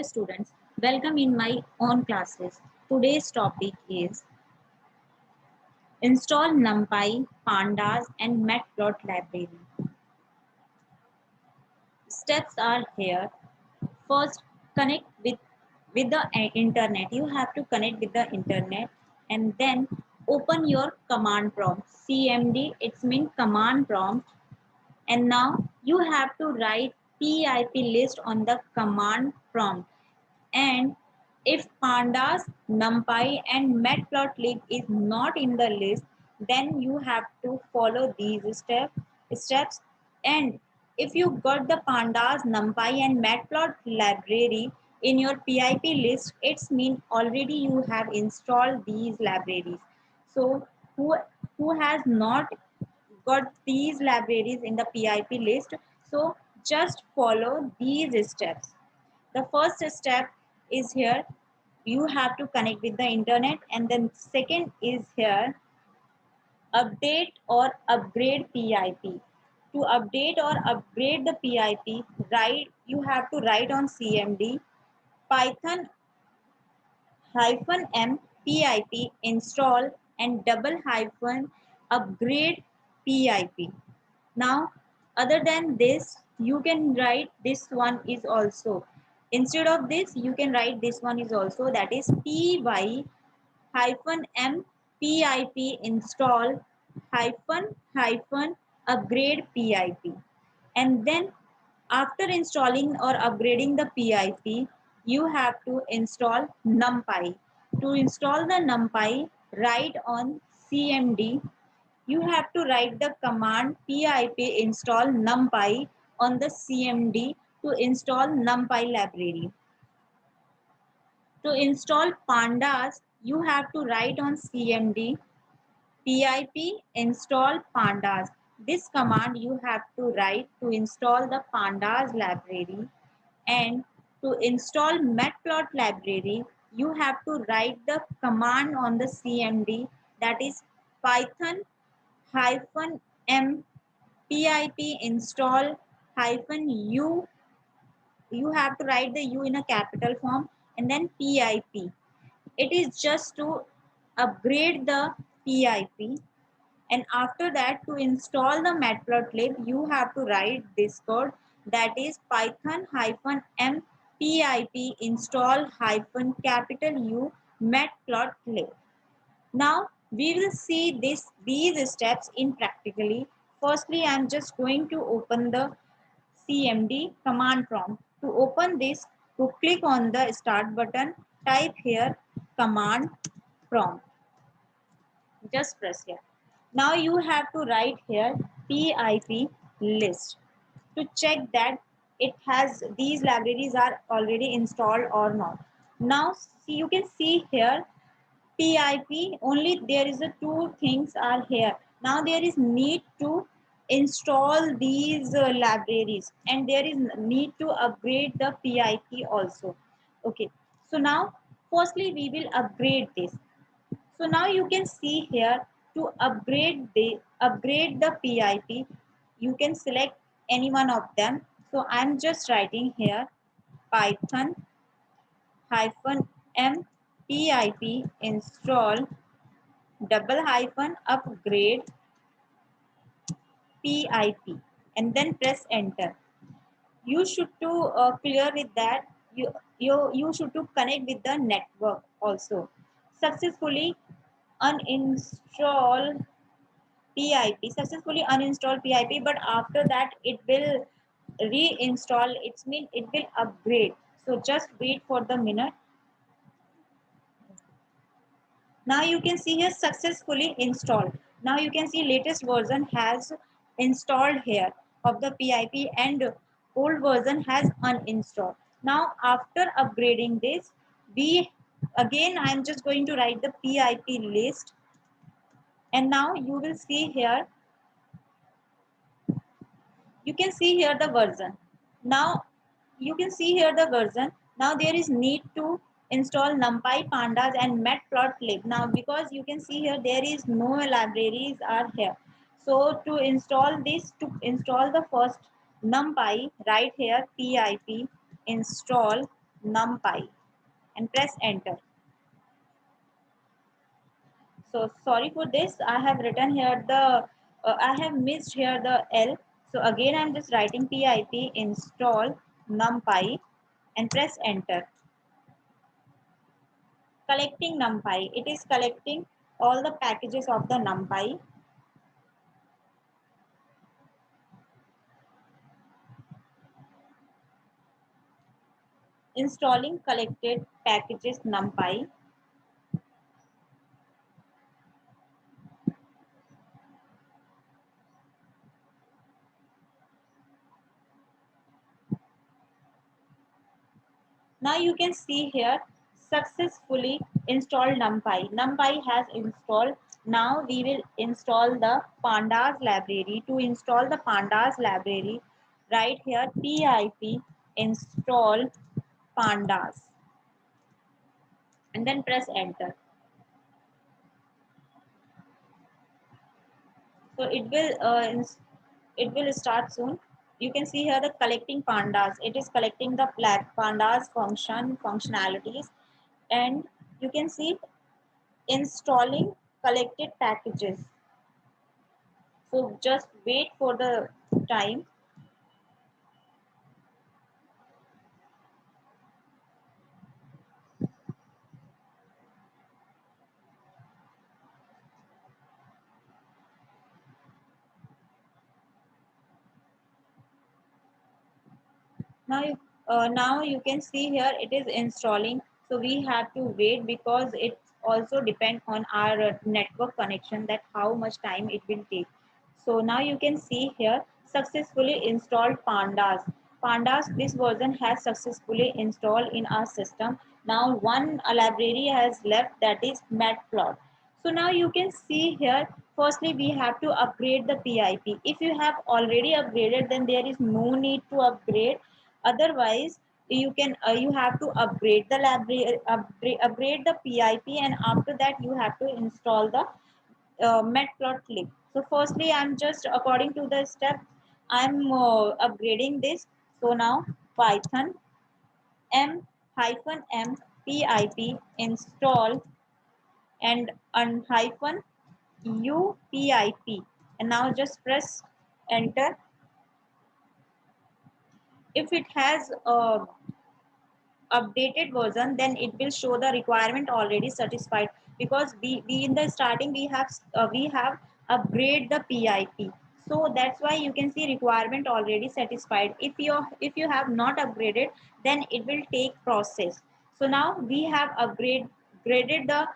students, welcome in my own classes. Today's topic is install NumPy, Pandas and Matplotlib. Steps are here. First, connect with the internet. You have to connect with the internet and then open your command prompt. CMD, it's mean command prompt. And now you have to write PIP list on the command prompt. And if pandas, numpy and matplotlib is not in the list, then you have to follow these steps. And if you got the pandas, numpy and matplot library in your pip list, it's mean already you have installed these libraries. So who has not got these libraries in the pip list, so just follow these steps. The first step is here, you have to connect with the internet, and then second is here, update or upgrade pip. To update or upgrade the pip, write, you have to write on cmd python hyphen m pip install and double hyphen upgrade pip. Now, other than this, you can write this one is also. Instead of this, you can write this one is also, that is py hyphen m pip install hyphen upgrade pip. And then after installing or upgrading the pip, you have to install numpy. To install the numpy, write on cmd, you have to write the command pip install numpy on the cmd to install numpy library. To install pandas, you have to write on cmd pip install pandas. This command you have to write to install the pandas library. And to install matplot library, you have to write the command on the cmd, that is python hyphen m pip install hyphen u. You have to write the u in a capital form, and then pip. It is just to upgrade the pip. And after that, to install the matplotlib, you have to write this code, that is python hyphen m pip install hyphen capital u matplotlib. Now we will see these steps in practically. Firstly, I am just going to open the CMD command prompt. To open this, to click on the start button, type here command prompt. Just press here. Now you have to write here PIP list to check that it has these libraries are already installed or not. Now see, you can see here PIP, only there is a two things are here. Now there is need to install these libraries, and there is need to upgrade the PIP also. Okay, so now firstly we will upgrade this. So now you can see here, to upgrade the PIP, you can select any one of them. So I'm just writing here python hyphen m pip install double hyphen upgrade pip, and then press enter. You should to clear with that, you should to connect with the network also. Successfully uninstall successfully uninstall pip, but after that it will reinstall, it's mean it will upgrade. So just wait for the minute. Now you can see here successfully installed. Now you can see latest version has installed here of the PIP, and old version has uninstalled. Now after upgrading this, we again I am just going to write the PIP list, and now you will see here, you can see here the version. Now you can see here the version. Now there is need to install numpy, pandas and matplotlib. Now because you can see here there is no libraries are here, so to install this, to install the first numpy, write here pip install numpy and press enter. So sorry for this. I have written here I have missed here the L. So again, I'm just writing pip install numpy and press enter. Collecting numpy. It is collecting all the packages of the numpy. Installing collected packages numpy. Now you can see here successfully installed NumPy. NumPy has installed. Now we will install the pandas library. To install the pandas library, right here pip install pandas and then press enter. So it will start soon. You can see here the collecting pandas. It is collecting the pandas functionalities, and you can see installing collected packages. So just wait for the time. Now you can see here it is installing. So we have to wait because it also depends on our network connection, that how much time it will take. So now you can see here successfully installed pandas. Pandas, this version has successfully installed in our system. Now one library has left, that is matplot. So now you can see here, firstly we have to upgrade the PIP. If you have already upgraded, then there is no need to upgrade. Otherwise you have to upgrade the library, upgrade the PIP, and after that you have to install the matplotlib. So firstly I'm just according to the step I'm upgrading this. So now python m hyphen m pip install and hyphen u pip, and now just press enter. If it has updated version, then it will show the requirement already satisfied, because we in the starting we have upgrade the PIP. So that's why you can see requirement already satisfied. If you have not upgraded, then it will take process. So now we have graded the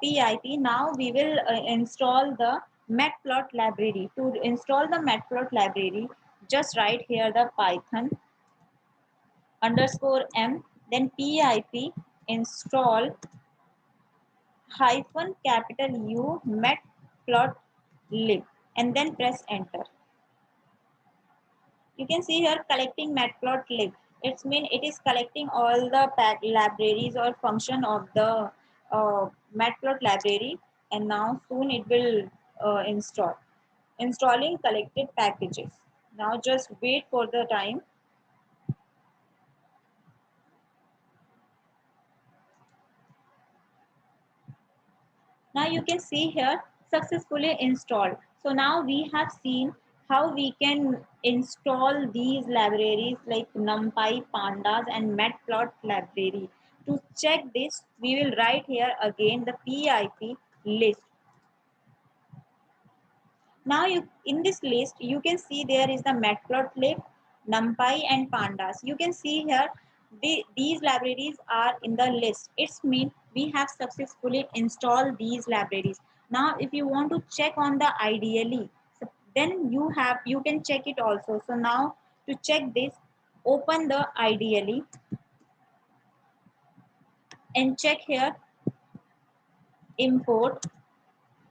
PIP. Now we will install the matplot library. To install the matplot library, just write here the python underscore m, then pip install hyphen capital U matplotlib, and then press enter. You can see here collecting matplotlib. It's mean it is collecting all the libraries or function of the matplot library, and now soon it will installing collected packages. Now just wait for the time. Now you can see here successfully installed. So now we have seen how we can install these libraries like NumPy, Pandas and Matplot library. To check this, we will write here again the PIP list. Now in this list, you can see there is the matplotlib, numpy and pandas. You can see here these libraries are in the list. It's mean we have successfully installed these libraries. Now if you want to check on the IDLE, so then you can check it also. So now to check this, open the IDLE and check here import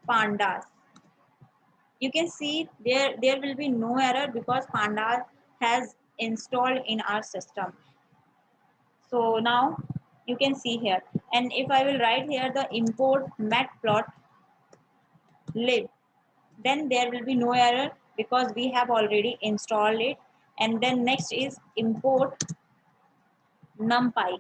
pandas. You can see there will be no error because pandas has installed in our system. So now you can see here, and if I will write here the import matplotlib, then there will be no error because we have already installed it. And then next is import NumPy.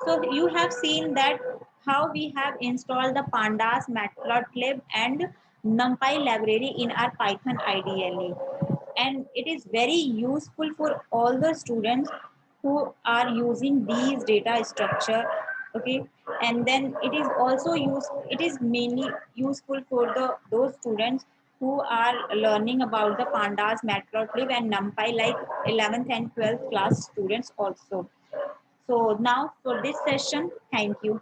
So you have seen that how we have installed the pandas, matplotlib and NumPy library in our Python IDLE. And it is very useful for all the students who are using these data structure. Okay, and then it is also it is mainly useful for those students who are learning about the pandas, matplotlib and NumPy, like 11th and 12th class students also. So now for this session, thank you.